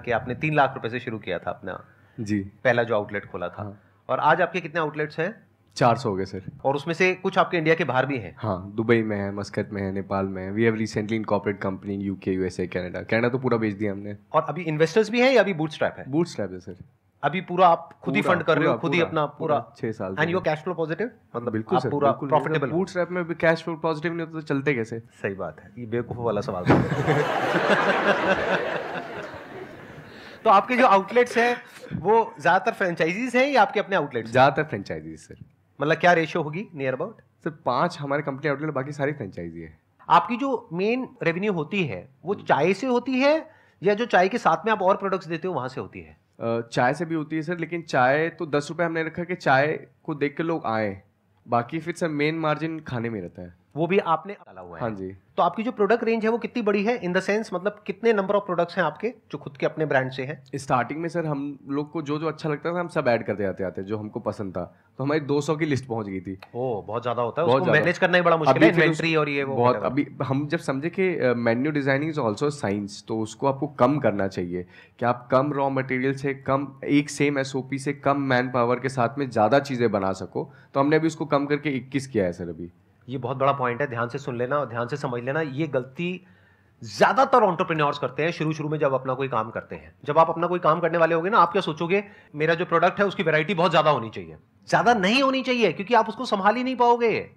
कि आपने 3 लाख रुपए से शुरू किया था अपना जी पहला जो आउटलेट खोला था। हाँ। और आज आपके कितने आउटलेट्स हैं? 400 हो गए सर। और उसमें से कुछ आपके इंडिया के बाहर भी हैं? हाँ, दुबई में है, मस्कत में है, नेपाल में है। We have recently incorporate company UK, USA, Canada तो पूरा बेच दिया हमने। और अभी इन्वेस्टर्स भी हैं या अभी बूटस्ट्रैप है? बूटस्ट्रैप है सर। अभी पूरा आप खुद ही फंड कर रहे हो, खुद ही अपना पूरा 6 साल and you cash flow positive, मतलब बिल्कुल आप सर, पूरा बिल्कुल। प्रॉफिटेबल? बूटस्ट्रैप में भी कैश फ्लो पॉजिटिव नहीं होता तो चलते कैसे? सही बात है, ये बेवकूफ़ वाला सवाल था। तो आपके जो आउटलेट्स हैं वो ज्यादातर फ्रेंचाइजीज हैं या आपके अपने आउटलेट्स? ज्यादातर फ्रेंचाइजी सर। मतलब क्या रेशियो होगी नियर अबाउट? सर 5 हमारे कंपनी आउटलेट, बाकी सारी फ्रेंचाइजी है। आपकी जो मेन रेवेन्यू होती है वो चाय से होती है या जो चाय के साथ में आप और प्रोडक्ट्स देते हो वहां से होती है? चाय से भी होती है सर, लेकिन चाय तो 10 रुपये हमने रखा कि चाय को देख के लोग आए, बाकी फिर सर मेन मार्जिन खाने में रहता है। वो भी आपने डाला हुआ है? हाँ जी। तो आपकी जो प्रोडक्ट रेंज है वो कितनी बड़ी है इन द सेंस, मतलब कितने नंबर ऑफ प्रोडक्ट्स हैं आपके जो खुद के अपने ब्रांड से हैं? स्टार्टिंग में सर हम लोग को जो जो अच्छा लगता था हम सब ऐड करते जाते आते, जो हमको पसंद था, तो हमारी 200 की लिस्ट पहुंच गई थी। ओह, बहुत ज्यादा होता है, बहुत उसको ज्यादा। मैनेज करना ही बड़ा मुश्किल है, अभी फिर इन्वेंट्री और ये वो बहुत। whatever। अभी हम जब समझे कि menu designing is also science, तो उसको आपको कम करना चाहिए कि आप कम रॉ मटेरियल से कम, एक सेम एसओपी से कम मैन पावर के साथ में ज़्यादा चीज़ें बना सको, तो हमने अभी उसको कम करके 21 किया है सर अभी। ये बहुत बड़ा पॉइंट है, ध्यान से सुन लेना और ध्यान से समझ लेना। ये गलती ज्यादातर एंटरप्रेन्योर्स करते हैं शुरू शुरू में जब अपना कोई काम करते हैं। जब आप अपना कोई काम करने वाले होगे ना, आप क्या सोचोगे, मेरा जो प्रोडक्ट है उसकी वैरायटी बहुत ज्यादा होनी चाहिए। ज्यादा नहीं होनी चाहिए, क्योंकि आप उसको संभाल ही नहीं पाओगे।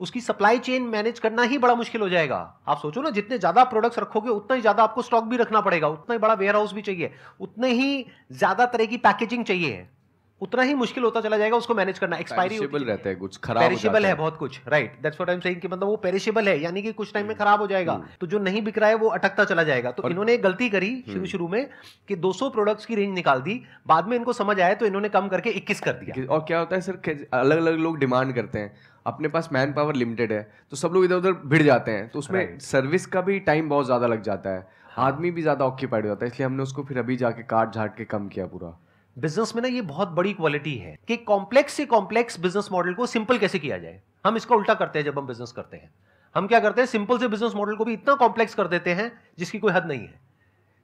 उसकी सप्लाई चेन मैनेज करना ही बड़ा मुश्किल हो जाएगा। आप सोचो ना, जितने ज्यादा प्रोडक्ट्स रखोगे उतना ही ज्यादा आपको स्टॉक भी रखना पड़ेगा, उतना ही बड़ा वेयर हाउस भी चाहिए, उतने ही ज्यादा तरह की पैकेजिंग चाहिए, उतना ही मुश्किल होता चला जाएगा उसको मैनेज करना। एक्सपायरी पेरिशेबल रहता है, कुछ खराब हो पेरिशेबल जाता है बहुत कुछ, right, that's what I am saying कि मतलब वो पेरिशेबल है, यानी कि कुछ टाइम में खराब हो जाएगा। तो जो नहीं बिक रहा है वो अटकता चला जाएगा। तो इन्होंने एक गलती करी शुरू शुरू में कि 200 प्रोडक्ट्स की रेंज निकाल दी, बाद में इनको समझ आया तो इन्होंने कम करके 21 कर दिया। और क्या होता है सर, अलग अलग लोग डिमांड करते हैं, अपने पास मैन पावर लिमिटेड है, तो सब लोग इधर उधर भिड़ जाते हैं, तो उसमें सर्विस का भी टाइम बहुत ज्यादा लग जाता है, आदमी भी ज्यादा ऑक्यूपाइड हो जाता है, इसलिए हमने उसको फिर अभी जाके काट झाट के कम किया पूरा। बिजनेस में ना ये बहुत बड़ी क्वालिटी है कि कॉम्प्लेक्स से कॉम्प्लेक्स बिजनेस मॉडल को सिंपल कैसे किया जाए। हम इसका उल्टा करते हैं जब हम बिजनेस करते हैं। हम क्या करते हैं, सिंपल से बिजनेस मॉडल को भी इतना कॉम्प्लेक्स कर देते हैं जिसकी कोई हद नहीं है।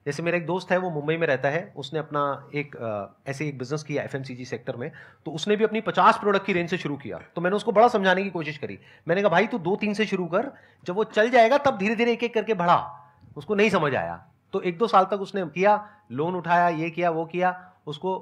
जैसे मेरा एक दोस्त है, वो मुंबई में रहता है, उसने अपना एक ऐसे एक बिजनेस किया एफएमसीजी सेक्टर में, तो उसने भी अपनी 50 प्रोडक्ट की रेंज से शुरू किया। तो मैंने उसको बड़ा समझाने की कोशिश करी। मैंने कहा भाई तू 2-3 से शुरू कर, जब वो चल जाएगा तब धीरे धीरे एक एक करके बढ़ा। उसको नहीं समझ आया, तो 1-2 साल तक उसने किया, लोन उठाया, ये किया वो किया, उसको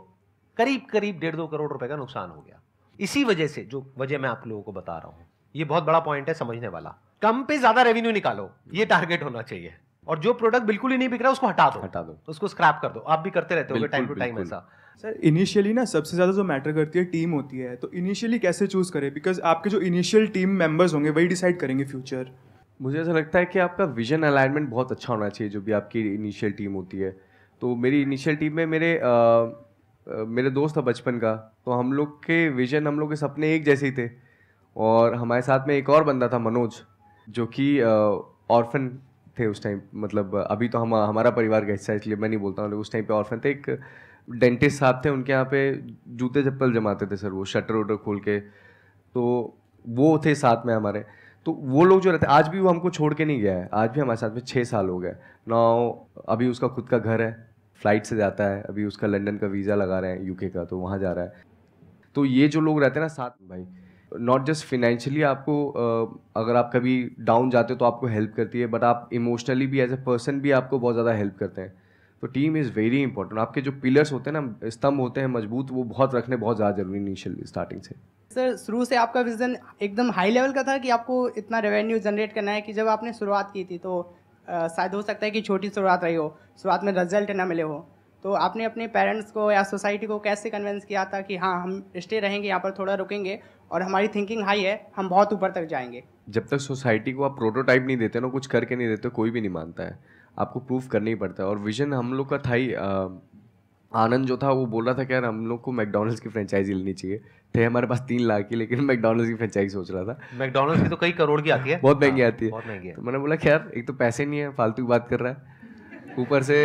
करीब करीब 1.5-2 करोड़ रुपए का नुकसान हो गया। इसी वजह से, जो वजह मैं आप लोगों को बता रहा हूं, ये बहुत बड़ा पॉइंट है समझने वाला। कम पे ज्यादा रेवेन्यू निकालो, ये टारगेट होना चाहिए। और जो प्रोडक्ट बिल्कुल ही नहीं बिक रहा उसको हटा दो, उसको स्क्रैप कर दो। आप भी करते रहते हो टाइम टू टाइम ऐसा? सर इनिशियली ना सबसे ज़्यादा जो मैटर करती है टीम होती है, तो इनिशियली कैसे चूज़ करें, बिकॉज आपके जो इनिशियल टीम मेंबर्स होंगे वही डिसाइड करेंगे फ्यूचर। मुझे ऐसा लगता है कि आपका विजन अलाइनमेंट बहुत अच्छा होना चाहिए, जो भी आपकी इनिशियल टीम होती है। तो मेरी इनिशियल टीम में मेरे दोस्त था बचपन का, तो हम लोग के विजन, हम लोग के सपने एक जैसे ही थे। और हमारे साथ में एक और बंदा था मनोज, जो कि ऑर्फन थे उस टाइम, मतलब अभी तो हमारा परिवार का हिस्सा है इसलिए मैं नहीं बोलता हूँ, उस टाइम पे ऑर्फन थे। एक डेंटिस्ट साहब थे, उनके यहाँ पे जूते चप्पल जमाते थे सर, वो शटर वटर खोल के, तो वो थे साथ में हमारे। तो वो लोग जो रहते, आज भी वो हमको छोड़ के नहीं गया है, आज भी हमारे साथ में 6 साल हो गए ना। अभी उसका खुद का घर है, फ्लाइट से जाता है, अभी उसका लंदन का वीज़ा लगा रहे हैं यूके का, तो वहाँ जा रहा है। तो ये जो लोग रहते हैं ना साथ में भाई, नॉट जस्ट फिनेंशियली आपको अगर आप कभी डाउन जाते हो तो आपको हेल्प करती है, बट आप इमोशनली भी एज ए पर्सन भी आपको बहुत ज़्यादा हेल्प करते हैं। तो टीम इज़ वेरी इंपॉर्टेंट। आपके जो पिलर्स होते हैं ना, स्तंभ होते हैं मजबूत, वो बहुत रखने बहुत ज़्यादा जरूरी इनिशियल स्टार्टिंग से। सर शुरू से आपका विजन एकदम हाई लेवल का था कि आपको इतना रेवेन्यू जनरेट करना है, कि जब आपने शुरुआत की थी तो शायद हो सकता है कि छोटी शुरुआत रही हो, शुरुआत में रिजल्ट ना मिले हो, तो आपने अपने पेरेंट्स को या सोसाइटी को कैसे कन्विंस किया था कि हाँ हम स्टे रहेंगे यहाँ पर, थोड़ा रुकेंगे और हमारी थिंकिंग हाई है, हम बहुत ऊपर तक जाएंगे? जब तक सोसाइटी को आप प्रोटोटाइप नहीं देते ना, कुछ करके नहीं देते, कोई भी नहीं मानता है, आपको प्रूफ करना ही पड़ता है। और विजन हम लोग का था ही, आनंद जो था वो बोल रहा था कि यार हम लोग को मैकडॉनल्ड्स की फ्रेंचाइजी लेनी चाहिए। थे हमारे पास 3 लाख की, लेकिन मैकडॉनल्ड्स की फ्रेंचाइजी सोच रहा था। मैकडॉनल्ड्स की तो कई करोड़ की आती है, बहुत महंगी आती है, बहुत महंगी है। तो मैंने बोला कि यार एक तो पैसे नहीं है, फालतू की बात कर रहा है, ऊपर से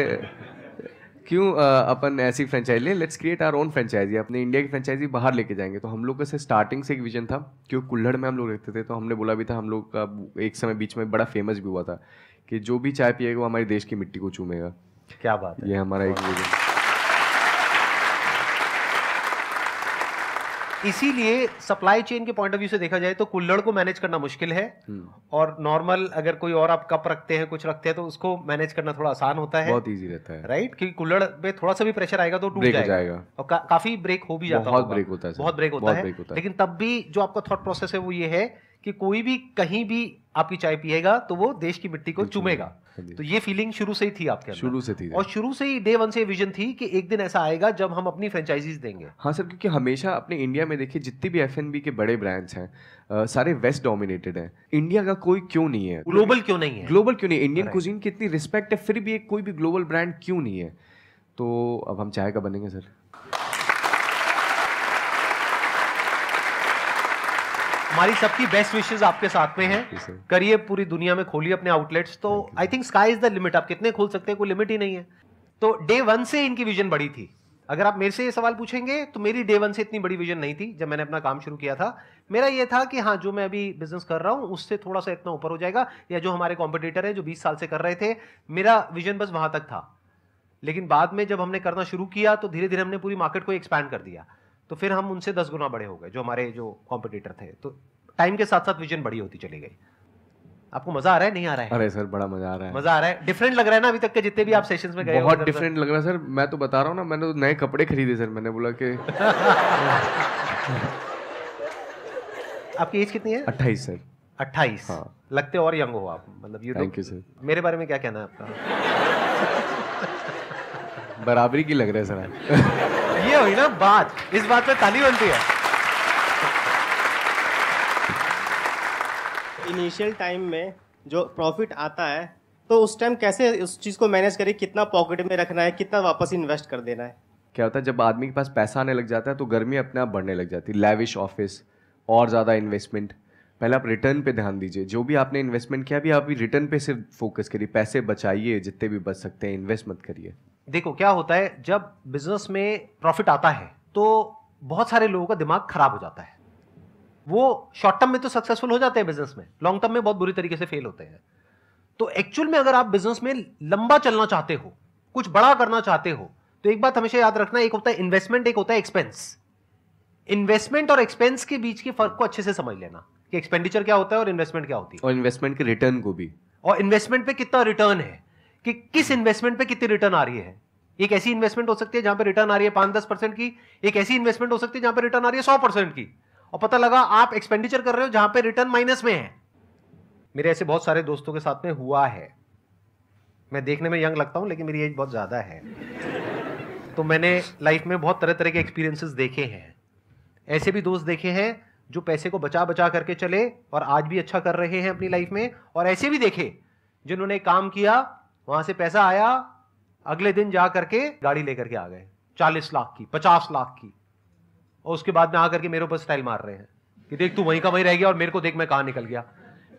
क्यों अपन ऐसी फ्रेंचाइजी ले, let's create our own franchisee, अपने इंडिया की फ्रेंचाइजी बाहर लेके जाएंगे। तो हम लोग का स्टार्टिंग से एक विजन था, क्योंकि कुल्हड़ में हम लोग रहते थे, तो हमने बोला भी था, हम लोग का एक समय बीच में बड़ा फेमस भी हुआ था कि जो भी चाय पिएगा वो हमारे देश की मिट्टी को चूमेगा। क्या बात है। ये हमारा एक विजन। इसीलिए सप्लाई चेन के पॉइंट ऑफ व्यू से देखा जाए तो कुल्हड़ को मैनेज करना मुश्किल है, और नॉर्मल अगर कोई और आप कप रखते हैं, कुछ रखते हैं, तो उसको मैनेज करना थोड़ा आसान होता है, बहुत इजी रहता है, राइट? क्योंकि कुल्हड़ पे थोड़ा सा भी प्रेशर आएगा तो टूट ब्रेक हो जाएगा, जाएगा। और काफी ब्रेक हो भी जाता है, बहुत ब्रेक होता है, बहुत ब्रेक होता बहुत है। ब्रेक होता है। लेकिन तब भी जो आपका थॉट प्रोसेस है वो ये है कि कोई भी कहीं भी आपकी चाय पिएगा तो वो देश की मिट्टी को चूमेगा। तो ये फीलिंग शुरू से ही थी आपके अंदर? शुरू से थी, और शुरू से ही डे वन से विजन थी कि एक दिन ऐसा आएगा जब हम अपनी फ्रेंचाइजीज देंगे। हाँ सर, क्योंकि हमेशा अपने इंडिया में देखिए जितनी भी F&B के बड़े ब्रांड्स हैं सारे वेस्ट डोमिनेटेड हैं। इंडिया का कोई क्यों नहीं है? ग्लोबल क्यों नहीं है? ग्लोबल क्यों नहीं? इंडियन कुजीन की इतनी रिस्पेक्ट है, फिर भी एक कोई भी ग्लोबल ब्रांड क्यों नहीं है? तो अब हम चाय का बनेंगे सर। हमारी सबकी बेस्ट विशेस आपके साथ में हैं। करिए, पूरी दुनिया में खोलिए अपने आउटलेट्स। तो I think sky is the limit. आप कितने खोल सकते हैं, कोई लिमिट ही नहीं है। तो डे वन से इनकी विजन बड़ी थी। अगर आप मेरे से ये सवाल पूछेंगे तो मेरी डे वन से इतनी बड़ी विजन नहीं थी। जब मैंने अपना काम शुरू किया था, मेरा ये था कि हाँ, जो मैं अभी बिजनेस कर रहा हूँ उससे थोड़ा सा इतना ऊपर हो जाएगा, या जो हमारे कॉम्पिटिटर है जो 20 साल से कर रहे थे, मेरा विजन बस वहां तक था। लेकिन बाद में जब हमने करना शुरू किया तो धीरे धीरे हमने पूरी मार्केट को एक्सपैंड कर दिया। तो फिर हम उनसे 10 गुना बड़े हो गए, जो हमारे जो कॉम्पिटिटर थे। तो टाइम के साथ साथ विजन बड़ी होती चली गई। आपको मजा आ रहा है, नहीं आ रहा है? अरे सर, बड़ा मजा आ रहा है। मजा आ रहा है? डिफरेंट लग रहा है ना अभी तक के जितने भी आप सेशंस में गए? बहुत डिफरेंट लग रहा है सर। मैं तो बता रहा हूँ ना, मैंने तो नए कपड़े खरीदे सर। मैंने बोला कि आपकी एज कितनी है? 28 सर। 28? हाँ। लगते और यंग हो आप, मतलब यू। Thank you sir. मेरे बारे में क्या कहना है आपका? बराबरी की लग रहा है सर आप। ये हुई ना बात, इस बात पे ताली बनती है। इनिशियल टाइम में जो प्रॉफिट आता है तो उस टाइम कैसे उस चीज़ को मैनेज करें? कितना पॉकेट में रखना है, कितना वापस इन्वेस्ट कर देना है? क्या होता है, जब आदमी के पास पैसा आने लग जाता है तो गर्मी अपने आप बढ़ने लग जाती है। लैविश ऑफिस और ज़्यादा इन्वेस्टमेंट। पहले आप रिटर्न पे ध्यान दीजिए। जो भी आपने इन्वेस्टमेंट किया, भी आप रिटर्न पे सिर्फ फोकस करिए। पैसे बचाइए जितने भी बच सकते हैं, इन्वेस्ट मत करिए। देखो क्या होता है, जब बिजनेस में प्रॉफिट आता है तो बहुत सारे लोगों का दिमाग खराब हो जाता है। वो शॉर्ट टर्म में तो सक्सेसफुल हो जाते हैं बिजनेस में, लॉन्ग टर्म में बहुत बुरी तरीके से फेल होते हैं। तो एक्चुअल में अगर आप बिजनेस में लंबा चलना चाहते हो, कुछ बड़ा करना चाहते हो, तो एक बात हमेशा याद रखना, एक होता है इन्वेस्टमेंट, एक होता है एक्सपेंस। इन्वेस्टमेंट और एक्सपेंस के बीच के फर्क को अच्छे से समझ लेना कि एक्सपेंडिचर क्या होता है और इन्वेस्टमेंट क्या होती है। और इन्वेस्टमेंट के रिटर्न को भी, और इन्वेस्टमेंट पे कितना रिटर्न है, कि किस इन्वेस्टमेंट पे कितनी रिटर्न आ रही है। एक ऐसी इन्वेस्टमेंट हो सकती है जहां पे रिटर्न आ रही है 5-10% की, एक ऐसी इन्वेस्टमेंट हो सकती है जहां पे रिटर्न आ रही है 100% की, और पता लगा आप एक्सपेंडिचर कर रहे हो जहां पे रिटर्न माइनस में है। मेरे ऐसे बहुत सारे दोस्तों के साथ में हुआ है। मैं देखने में यंग लगता हूं लेकिन मेरी एज बहुत ज्यादा है। तो मैंने लाइफ में बहुत तरह तरह के एक्सपीरियंसेस देखे हैं। ऐसे भी दोस्त देखे हैं जो पैसे को बचा बचा करके चले और आज भी अच्छा कर रहे हैं अपनी लाइफ में, और ऐसे भी देखे जिन्होंने काम किया, वहां से पैसा आया, अगले दिन जा करके गाड़ी लेकर के आ गए 40 लाख की, 50 लाख की, और उसके बाद में आकर के मेरे ऊपर स्टाइल मार रहे हैं कि देख तू वहीं का वहीं रह गया और मेरे को देख मैं कहां निकल गया।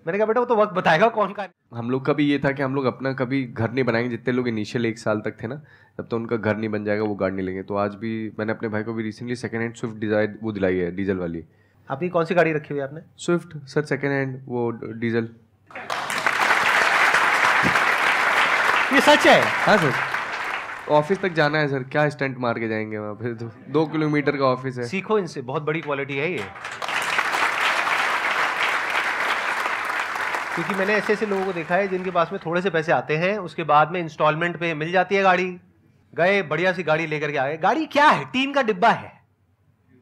मैंने कहा बेटा वो तो वक्त बताएगा कौन का। हम लोग का भी ये था कि हम लोग अपना कभी घर नहीं बनाएंगे। जितने लोग इनिशियल 1 साल तक थे ना, तब तो उनका घर नहीं बन जाएगा, वो गाड़ी नहीं लेंगे। तो आज भी मैंने अपने भाई को भी recently second hand Swift Dzire वो दिलाई है, डीजल वाली। आपकी कौन सी गाड़ी रखी हुई है आपने? स्विफ्ट सर, सेकंड हैंड, वो डीजल। ये सच है? हाँ सर, ऑफिस तक जाना है सर, क्या स्टंट मार के जाएंगे वहाँ पे? तो 2 किलोमीटर का ऑफिस है। सीखो इनसे, बहुत बड़ी क्वालिटी है ये। क्योंकि मैंने ऐसे ऐसे लोगों को देखा है जिनके पास में थोड़े से पैसे आते हैं, उसके बाद में इंस्टॉलमेंट पे मिल जाती है गाड़ी, गए बढ़िया सी गाड़ी लेकर के आ गए। गाड़ी क्या है? टीन का डिब्बा है।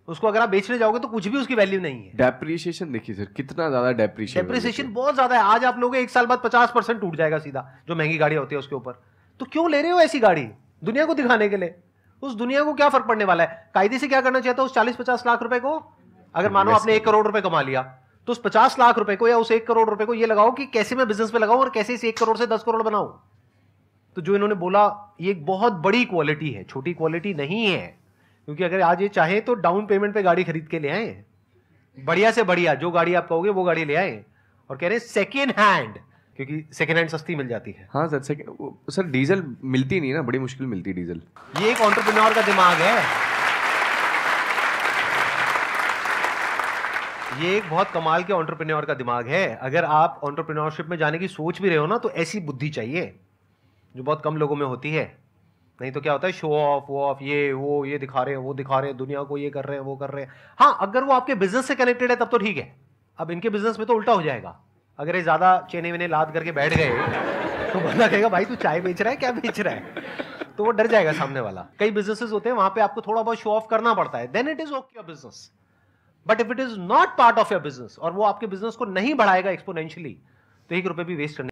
उसको अगर आप बेचने जाओगे तो कुछ भी उसकी वैल्यू नहीं है। डेप्रिसिएशन देखिए सर, कितना ज्यादा डेप्रिसिएशन बहुत ज्यादा है। आज आप लोगे 1 साल बाद 50% टूट जाएगा सीधा, जो महंगी गाड़ी होती है उसके ऊपर। तो क्यों ले रहे हो ऐसी गाड़ी? दुनिया को दिखाने के लिए। उस दुनिया को क्या फर्क पड़ने वाला है? कायदे से क्या करना चाहिए था उस 40-50 लाख रुपए को? अगर मानो आपने 1 करोड़ रुपए कमा लिया, तो उस 50 लाख रुपए को या उस 1 करोड़ रुपए को ये लगाओ कि कैसे मैं बिजनेस में लगाऊं और कैसे इस 1 करोड़ से 10 करोड़ बनाऊं। तो जो इन्होंने बोला, ये एक बहुत बड़ी क्वालिटी है, छोटी क्वालिटी नहीं है। क्योंकि अगर आज ये चाहे तो डाउन पेमेंट पे गाड़ी खरीद के ले आए, बढ़िया से बढ़िया, जो गाड़ी आप कहोगे वो गाड़ी ले आए, और कह रहे हैं सेकेंड हैंड, क्योंकि सेकेंड हैंड सस्ती मिल जाती है। हाँ सर, सर डीजल मिलती नहीं ना, बड़ी मुश्किल मिलती है डीजल। ये एक एंटरप्रेन्योर का दिमाग है। ये एक बहुत कमाल के एंटरप्रेन्योर का दिमाग है। अगर आप एंटरप्रेन्योरशिप में जाने की सोच भी रहे हो ना, तो ऐसी बुद्धि चाहिए जो बहुत कम लोगों में होती है। नहीं तो क्या होता है, शो ऑफ, वो ऑफ, ये दिखा रहे हैं, वो दिखा रहे हैं, दुनिया को ये कर रहे हैं, वो कर रहे हैं। हाँ, अगर वो आपके बिजनेस से कनेक्टेड है तब तो ठीक है। अब इनके बिजनेस में तो उल्टा हो जाएगा, अगर ये ज्यादा चेने वेने लाद करके बैठ गए तो बंदा कहेगा भाई तू चाय बेच रहा है, क्या बेच रहा है, तो वो डर जाएगा सामने वाला। कई बिजनेसेस होते हैं वहां पे आपको थोड़ा बहुत शो ऑफ करना पड़ता है, then it is okay your business. But if it is not part of your business और वो आपके बिजनेस को नहीं बढ़ाएगा एक्सपोनेंशियली, तो 1 रुपए भी वेस्ट करने